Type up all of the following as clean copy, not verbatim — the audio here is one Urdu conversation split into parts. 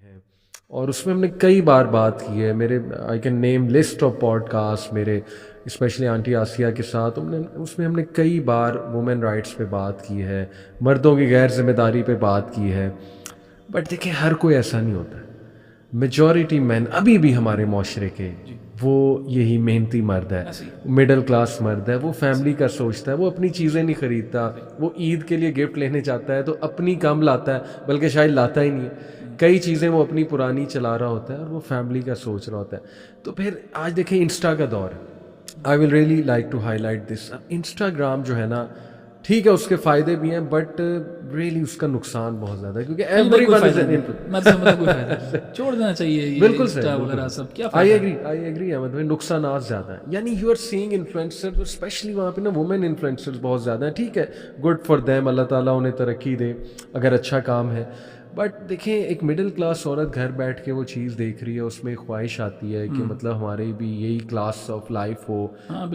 ہیں اور اس میں ہم نے کئی بار بات کی ہے. میرے I can name list of podcast میرے اسپیشلی آنٹی آسیہ کے ساتھ اس میں ہم نے کئی بار وومن رائٹس پہ بات کی ہے, مردوں کی غیر ذمہ داری پہ بات کی ہے. بٹ دیکھیں ہر کوئی ایسا نہیں ہوتا ہے. میجورٹی مین ابھی بھی ہمارے معاشرے کے وہ یہی محنتی مرد ہے, مڈل کلاس مرد ہے, وہ فیملی کا سوچتا ہے, وہ اپنی چیزیں نہیں خریدتا, وہ عید کے لیے گفٹ لینے چاہتا ہے تو اپنی کم لاتا ہے, بلکہ شاید لاتا ہی نہیں ہے. کئی چیزیں وہ اپنی پرانی چلا رہا ہوتا ہے اور وہ فیملی کا سوچ رہا ہوتا ہے. تو پھر آج دیکھیں انسٹا کا دور ہے. I will really like to highlight this. Instagram جو ہے نا, ٹھیک ہے اس کے فائدے بھی ہیں بٹ ریئلی اس کا نقصان بہت زیادہ ہے کیونکہ ایوری ون از چھوڑ دینا چاہیے. بالکل سر, وغیرہ سب کیا آئی ایگری احمد بھائی, نقصانات زیادہ ہیں. یعنی you are seeing influencer, especially وہاں پہ نا وومن انفلوئنسرز بہت زیادہ ہیں. ٹھیک ہے, گڈ فار دیم, اللہ تعالیٰ انہیں ترقی دے اگر اچھا کام ہے. بٹ دیکھیں ایک مڈل کلاس عورت گھر بیٹھ کے وہ چیز دیکھ رہی ہے, اس میں خواہش آتی ہے کہ مطلب ہمارے بھی یہی کلاس آف لائف ہو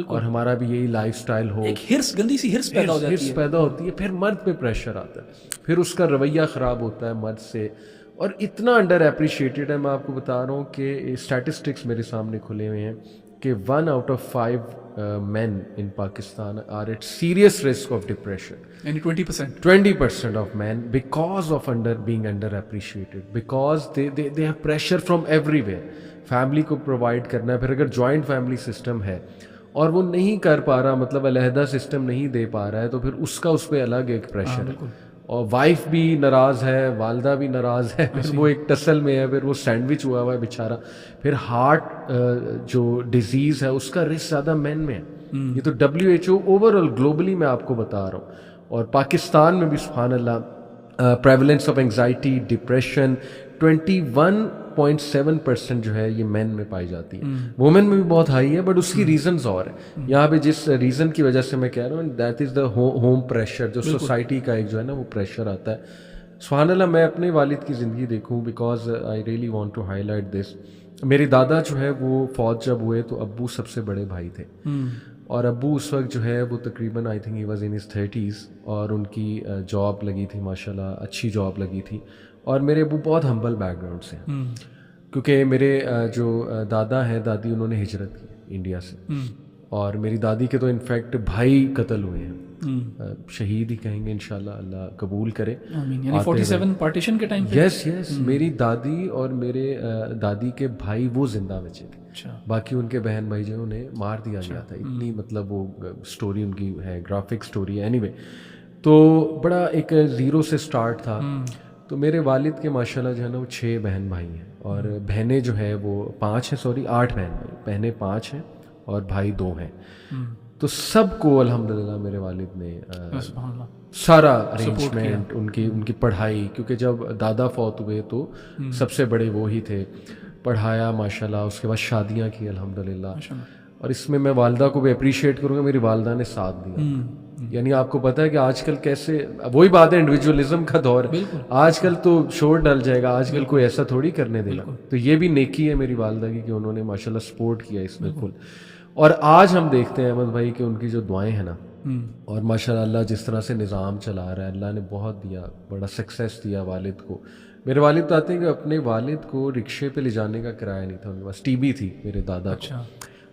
اور ہمارا بھی یہی لائف سٹائل ہو. ایک ہرس, گندی سی ہرس پیدا ہو جاتی ہے. پیدا ہوتی ہے. پھر مرد پہ پریشر آتا ہے, پھر اس کا رویہ خراب ہوتا ہے مرد سے, اور اتنا انڈر اپریشیٹڈ ہے. میں آپ کو بتا رہا ہوں کہ اسٹیٹسٹکس میرے سامنے کھلے ہوئے ہیں کہ 1 out of 5 men in Pakistan are at serious risk of depression. یعنی 20% of men because of being underappreciated, because they have pressure from everywhere. Family کو پرووائڈ کرنا ہے. پھر اگر جوائنٹ فیملی سسٹم ہے اور وہ نہیں کر پا رہا, مطلب علیحدہ سسٹم نہیں دے پا رہا ہے, تو پھر اس پہ الگ ایک پریشر ہے. اور وائف بھی ناراض ہے, والدہ بھی ناراض ہے, پھر وہ ایک ٹسل میں ہے, پھر وہ سینڈوچ ہوا ہوا ہے بیچارہ. پھر ہارٹ جو ڈیزیز ہے اس کا رسک زیادہ مین میں ہے. یہ تو WHO اوور آل گلوبلی میں آپ کو بتا رہا ہوں. اور پاکستان میں بھی سبحان اللہ پریولنس آف انگزائٹی, ڈپریشن 21.7% جو ہے یہ مین میں پائی جاتی ہے. وومن میں بھی بہت ہائی ہے بٹ اس کی ریزنز اور ہیں. یہاں پہ جس ریزن کی وجہ سے میں کہہ رہا ہوں, that is the home pressure, جو سوسائٹی کا ایک جو ہے نا وہ پریشر آتا ہے. سبحان اللہ, میں اپنے والد کی زندگی دیکھوں, because I really want to highlight this. میرے دادا جو ہے وہ فوج جب ہوئے تو ابو سب سے بڑے بھائی تھے, اور ابو اس وقت جو ہے وہ تقریباً I think he was in his 30s, اور ان کی جاب لگی تھی ماشاء اللہ, اچھی جاب لگی تھی. اور میرے ابو بہت ہمبل بیک گراؤنڈ سے ہیں, کیونکہ میرے جو دادا ہیں دادی انہوں نے ہجرت کی انڈیا سے, اور میری دادی کے تو انفیکٹ بھائی قتل ہوئے ہیں, شہید ہی کہیں گے انشاءاللہ, اللہ قبول کرے. یعنی 47 پارٹیشن کے ٹائم پہ. یس میری دادی اور میرے دادی کے بھائی وہ زندہ بچے تھے, باقی ان کے بہن بھائی جو انہیں مار دیا گیا تھا. اتنی مطلب وہ سٹوری ان کی ہے, گرافک سٹوری ہے. اینی وے, تو بڑا ایک زیرو سے سٹارٹ تھا. تو میرے والد کے ماشاءاللہ جو ہے نا وہ 6 بہن بھائی ہیں, اور بہنیں جو ہے وہ 8 بہن بھائی, بہنیں 5 ہیں اور بھائی 2 ہیں. تو سب کو الحمدللہ میرے والد نے سارا ارینجمنٹ, ان کی پڑھائی, کیونکہ جب دادا فوت ہوئے تو سب سے بڑے وہ ہی تھے, پڑھایا ماشاءاللہ. اس کے بعد شادیاں کی الحمدللہ. اور اس میں والدہ کو بھی اپریشیٹ کروں گا, میری والدہ نے ساتھ دیا. یعنی آپ کو پتہ ہے کہ آج کل کیسے, وہی بات ہے انڈیویجولزم کا دور ہے. آج کل تو شور ڈل جائے گا, آج کل کوئی ایسا تھوڑی کرنے دے گا. تو یہ بھی نیکی ہے میری والدہ کی کہ انہوں نے ماشاءاللہ سپورٹ کیا اس میں فل. اور آج ہم دیکھتے ہیں احمد بھائی کہ ان کی جو دعائیں ہیں نا, اور ماشاءاللہ اللہ جس طرح سے نظام چلا رہا ہے, اللہ نے بہت دیا, بڑا سکسیس دیا والد کو. میرے والد بتاتے ہیں کہ اپنے والد کو رکشے پہ لے جانے کا کرایہ نہیں تھا, ان کے پاس ٹی بی تھی میرے دادا کو.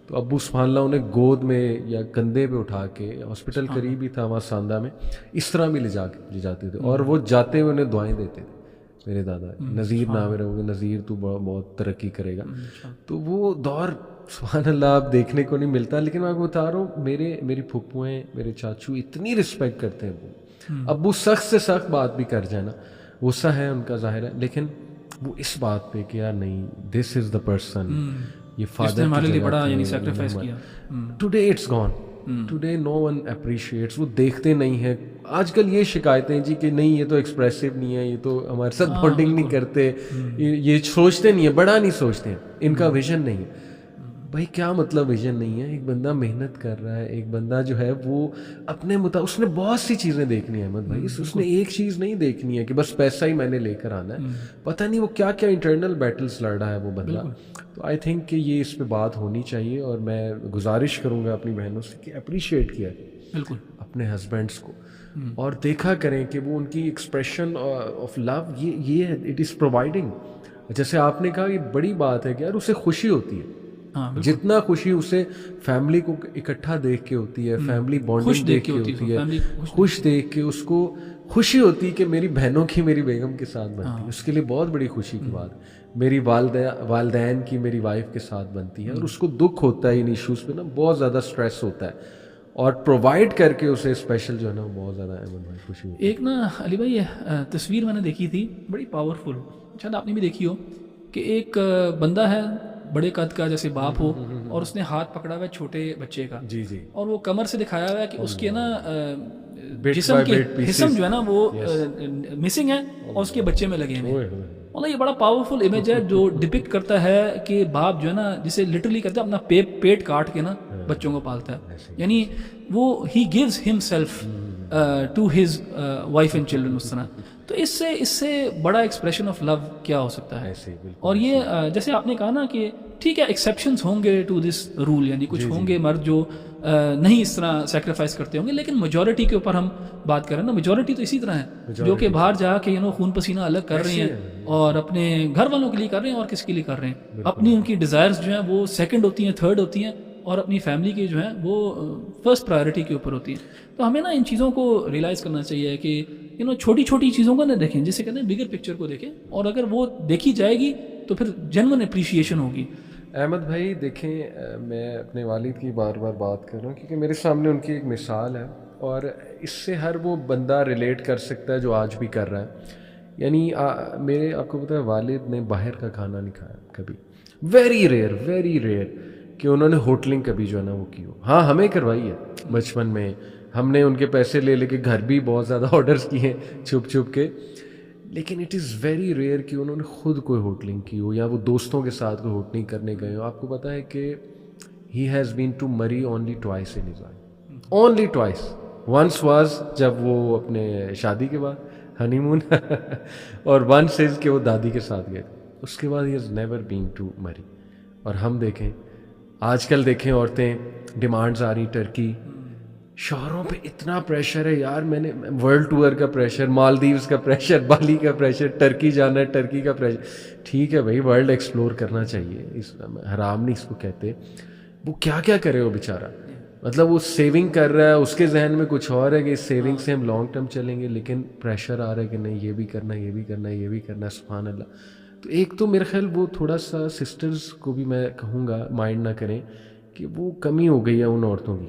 تو ابو سبحان اللہ انہیں گود میں یا کندھے پہ اٹھا کے, ہاسپٹل قریب ہی تھا وہاں ساندہ میں, اس طرح بھی لے جاتے تھے. اور وہ جاتے ہوئے انہیں دعائیں دیتے تھے. میرے دادا نذیر نام ہے, رہو گے نذیر, تو بہت ترقی کرے گا. تو وہ دور سبحان اللہ اب دیکھنے کو نہیں ملتا. لیکن میں آپ کو بتا رہا ہوں, میری پھپھویں, میرے چاچو اتنی رسپیکٹ کرتے ہیں. وہ ابو سخت سے سخت بات بھی کر جائے نا, غصہ ہے ان کا ظاہر ہے, لیکن وہ اس بات پہ کہ یار نہیں, دس از دا پرسن, یہ فادر ہمارے لیے بڑا یعنی سیکریفائس کیا. Today it's gone, today no one appreciates. وہ دیکھتے نہیں ہیں. آج کل یہ شکایتیں جی کہ نہیں یہ تو ایکسپریسو نہیں ہے, یہ تو ہمارے ساتھ بانڈنگ نہیں کرتے, یہ سوچتے نہیں ہیں, بڑا نہیں سوچتے ہیں, ان کا ویژن نہیں ہے. بھائی کیا مطلب ویژن نہیں ہے؟ ایک بندہ محنت کر رہا ہے, ایک بندہ جو ہے وہ اپنے اس نے بہت سی چیزیں دیکھنی ہے احمد بھائی. اس نے ایک چیز نہیں دیکھنی ہے کہ بس پیسہ ہی میں نے لے کر آنا ہے. پتہ نہیں وہ کیا کیا انٹرنل بیٹلز لڑ رہا ہے وہ بندہ. تو آئی تھنک کہ یہ اس پہ بات ہونی چاہیے, اور میں گزارش کروں گا اپنی بہنوں سے کہ اپریشیٹ کیا بالکل اپنے ہسبینڈس کو, اور دیکھا کریں کہ وہ ان کی ایکسپریشن آف لو یہ اٹ از پرووائڈنگ. جیسے آپ نے کہا یہ بڑی بات ہے کہ یار اسے خوشی ہوتی ہے, جتنا خوشی اسے فیملی کو اکٹھا دیکھ کے ہوتی ہے, فیملی بانڈنگ دیکھ کے ہوتی ہے, خوش دیکھ کے اس کو خوشی ہوتی ہے کہ میری بہنوں کی میری بیگم کے ساتھ بنتی ہے, اس کے لیے بہت بڑی خوشی کی بات. میری والدین کی میری وائف کے ساتھ بنتی ہے, اور اس کو دکھ ہوتا ہے ان ایشوز پہ نا, بہت زیادہ اسٹریس ہوتا ہے, اور پرووائڈ کر کے اسے اسپیشل جو ہے نا بہت زیادہ خوشی ہوتی ہے. ایک نا علی بھائی تصویر میں نے دیکھی تھی بڑی پاورفل, شاید آپ نے بھی دیکھی ہو, کہ ایک بندہ ہے بڑے قد کا جیسے باپ ہو, اور اس نے ہاتھ پکڑا ہوا ہے چھوٹے بچے کا, جی جی, اور وہ کمر سے دکھایا ہوا ہے کہ اس کے نا جسم کے حصم جو ہے نا وہ مسنگ ہے, اور اس کے بچے میں لگے ہیں. مطلب یہ بڑا پاورفل امیج ہے جو ڈپکٹ کرتا ہے کہ باپ جو ہے نا جسے لٹرلی کہتے ہیں اپنا پیٹ کاٹ کے نا بچوں کو پالتا ہے, یعنی وہ ہی gives himself to his wife and children اس طرح. تو اس سے بڑا ایکسپریشن آف لو کیا ہو سکتا ہے. اور یہ جیسے آپ نے کہا نا کہ ٹھیک ہے ایکسیپشنز ہوں گے ٹو دس رول, یعنی کچھ ہوں گے مرد جو نہیں اس طرح سیکریفائس کرتے ہوں گے, لیکن میجورٹی کے اوپر ہم بات کر رہے ہیں نا, میجورٹی تو اسی طرح ہے جو کہ باہر جا کے خون پسینہ الگ کر رہی ہیں, اور اپنے گھر والوں کے لیے کر رہے ہیں, اور کس کے لیے کر رہے ہیں, اپنی ان کی ڈیزائرز جو ہیں وہ سیکنڈ ہوتی ہیں, تھرڈ ہوتی ہیں, اور اپنی فیملی کی جو ہیں وہ فرسٹ پرائرٹی کے اوپر ہوتی ہیں. تو ہمیں نا ان چیزوں کو ریئلائز کرنا چاہیے کہ چھوٹی چھوٹی چیزوں کو نہ دیکھیں, جسے کہتے ہیں بگر پکچر کو دیکھیں, اور اگر وہ دیکھی جائے گی تو پھر جنون اپریشیشن ہوگی. احمد بھائی دیکھیں, میں اپنے والد کی بار بار بات کر رہا ہوں کیونکہ میرے سامنے ان کی ایک مثال ہے, اور اس سے ہر وہ بندہ ریلیٹ کر سکتا ہے جو آج بھی کر رہا ہے. یعنی میرے آپ کو پتہ ہے والد نے باہر کا کھانا نہیں کھایا کبھی, ویری ریئر کہ انہوں نے ہوٹلنگ کبھی جو ہے نا وہ کی ہو. ہاں ہمیں کروائی ہے بچپن میں, ہم نے ان کے پیسے لے کے گھر بھی بہت زیادہ آرڈرز کیے ہیں چھپ کے, لیکن اٹ از ویری ریئر کہ انہوں نے خود کوئی ہوٹلنگ کی ہو, یا وہ دوستوں کے ساتھ کوئی ہوٹلنگ کرنے گئے ہو. آپ کو پتہ ہے کہ he has been to Murree only twice in his life, only twice. Once was جب وہ اپنے شادی کے بعد ہنی مون, اور ونس از کہ وہ دادی کے ساتھ گئے, اس کے بعد ہی has never been to Murree. اور ہم دیکھیں آج کل دیکھیں عورتیں ڈیمانڈز آ رہی, ٹرکی, شوہروں پہ اتنا پریشر ہے یار. میں نے ورلڈ ٹور کا پریشر, مالدیوز کا پریشر, بالی کا پریشر, ٹرکی جانا ہے ٹرکی کا پریشر. ٹھیک ہے بھائی ورلڈ ایکسپلور کرنا چاہیے, اس حرام نہیں اس کو کہتے. وہ کیا کرے وہ بیچارہ, مطلب وہ سیونگ کر رہا ہے, اس کے ذہن میں کچھ اور ہے کہ اس سیونگ سے ہم لانگ ٹرم چلیں گے, لیکن پریشر آ رہا ہے کہ نہیں یہ بھی کرنا ہے, یہ بھی کرنا ہے, یہ بھی کرنا ہے. سبحان اللہ. تو ایک تو میرا خیال وہ تھوڑا سا سسٹرز کو بھی میں کہوں گا مائنڈ نہ کریں کہ وہ کمی ہو گئی ہے ان عورتوں کی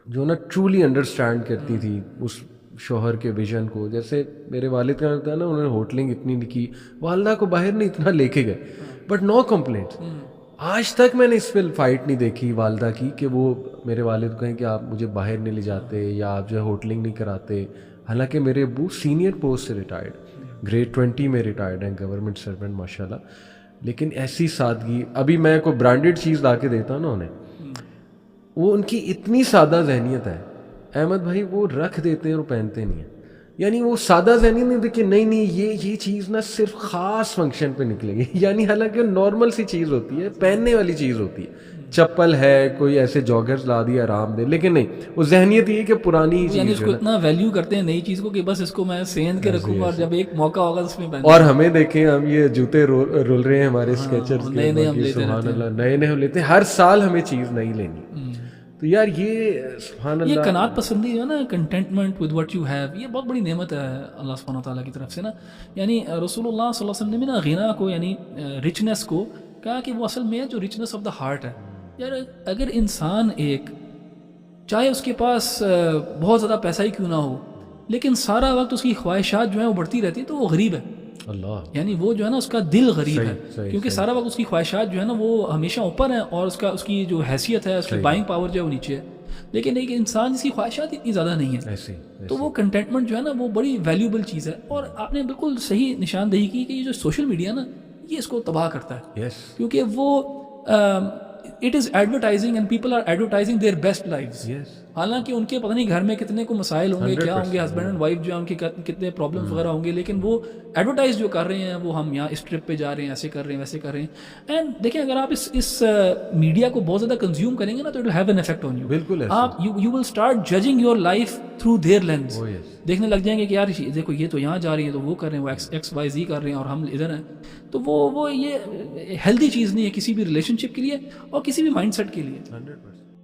جو نا ٹرولی انڈرسٹینڈ کرتی تھی اس شوہر کے ویژن کو. جیسے میرے والد کا ہوتا ہے نا, انہوں نے ہوٹلنگ اتنی نہیں کی, والدہ کو باہر نہیں اتنا لے کے گئے, بٹ نو کمپلینٹ. آج تک میں نے اس پہ فائٹ نہیں دیکھی والدہ کی کہ وہ میرے والد کو کہیں کہ آپ مجھے باہر نہیں لے جاتے یا آپ جو ہے ہوٹلنگ نہیں کراتے. حالانکہ میرے ابو سینئر پوسٹ سے ریٹائرڈ, گریڈ 20 میں ریٹائرڈ ہیں, گورنمنٹ سروینٹ ماشاء اللہ, لیکن ایسی سادگی. ابھی میں کوئی برانڈیڈ چیز لا کے دیتا ہوں نا انہیں, وہ ان کی اتنی سادہ ذہنیت ہے احمد بھائی, وہ رکھ دیتے ہیں اور پہنتے نہیں ہیں. یعنی وہ سادہ ذہنیت نہیں دیکھیں, نہیں یہ چیز نا صرف خاص فنکشن پہ نکلے گی. یعنی حالانکہ نارمل سی چیز ہوتی ہے, پہننے والی چیز ہوتی ہے, چپل ہے, کوئی ایسے جاگرز لا دیا آرام دے, لیکن نہیں, وہ ذہنیت یہ کہ پرانی چیز, یعنی اس کو اتنا ویلیو کرتے ہیں نئی چیز کو کہ بس اس کو میں سین کے رکھوں گا اور جب ایک موقع ہوگا اس میں پہنوں. اور ہمیں دیکھیں ہم یہ جوتے رول رہے ہیں ہمارے اسکیچرز کے, سبحان اللہ, نئے ہم لیتے ہیں ہر سال, ہمیں چیز نئی لینی. تو یار یہ سبحان اللہ, یہ قناعت پسندی جو ہے نا, contentment with what you have, یہ بہت بڑی نعمت ہے اللہ سبحانہ تعالیٰ کی طرف سے نا. یعنی رسول اللہ صلی اللہ علیہ وسلم نے بھی نا غنا کو, یعنی رچنس کو کہا کہ وہ اصل میں ہے جو رچنس آف دا ہارٹ ہے. یار اگر انسان ایک, چاہے اس کے پاس بہت زیادہ پیسہ ہی کیوں نہ ہو, لیکن سارا وقت اس کی خواہشات جو ہیں وہ بڑھتی رہتی ہیں, تو وہ غریب ہے. اللہ, یعنی وہ جو ہے نا اس کا دل غریب ہے, کیونکہ سارا وقت اس کی خواہشات جو ہے نا وہ ہمیشہ اوپر ہیں, اور اس کی جو حیثیت ہے, اس کی بائنگ پاور جو ہے وہ نیچے ہے. لیکن ایک انسان جس کی خواہشات اتنی زیادہ نہیں ہیں, تو وہ کنٹینٹمنٹ جو ہے نا وہ بڑی ویلیوبل چیز ہے. اور آپ نے بالکل صحیح نشاندہی کی کہ یہ جو سوشل میڈیا نا, یہ اس کو تباہ کرتا ہے, کیونکہ وہ it is advertising and people are advertising their best lives. حالانکہ ان کے پتہ نہیں گھر میں کتنے کو مسائل ہوں گے, کیا ہوں گے, ہسبینڈ اینڈ وائف جو ہیں ان کے کتنے پرابلم وغیرہ ہوں گے, لیکن وہ ایڈورٹائز جو کر رہے ہیں وہ ہم یہاں اس ٹرپ پہ جا رہے ہیں, ایسے کر رہے ہیں, ویسے کر رہے ہیں. اینڈ دیکھیں اگر آپ اس میڈیا کو بہت زیادہ کنزیوم کریں گے نا تو it will have an effect on you. بالکل آپ you will start judging your life through their lens. دیکھنے لگ جائیں گے کہ یار دیکھو یہ تو یہاں جا رہی ہیں تو وہ کر رہے ہیں, وہ ایکس وائی زی کر رہے ہیں اور ہم ادھر ہیں. تو وہ یہ ہیلدی چیز نہیں ہے کسی بھی ریلیشن شپ کے لیے اور کسی بھی مائنڈ سیٹ کے لیے. 100%.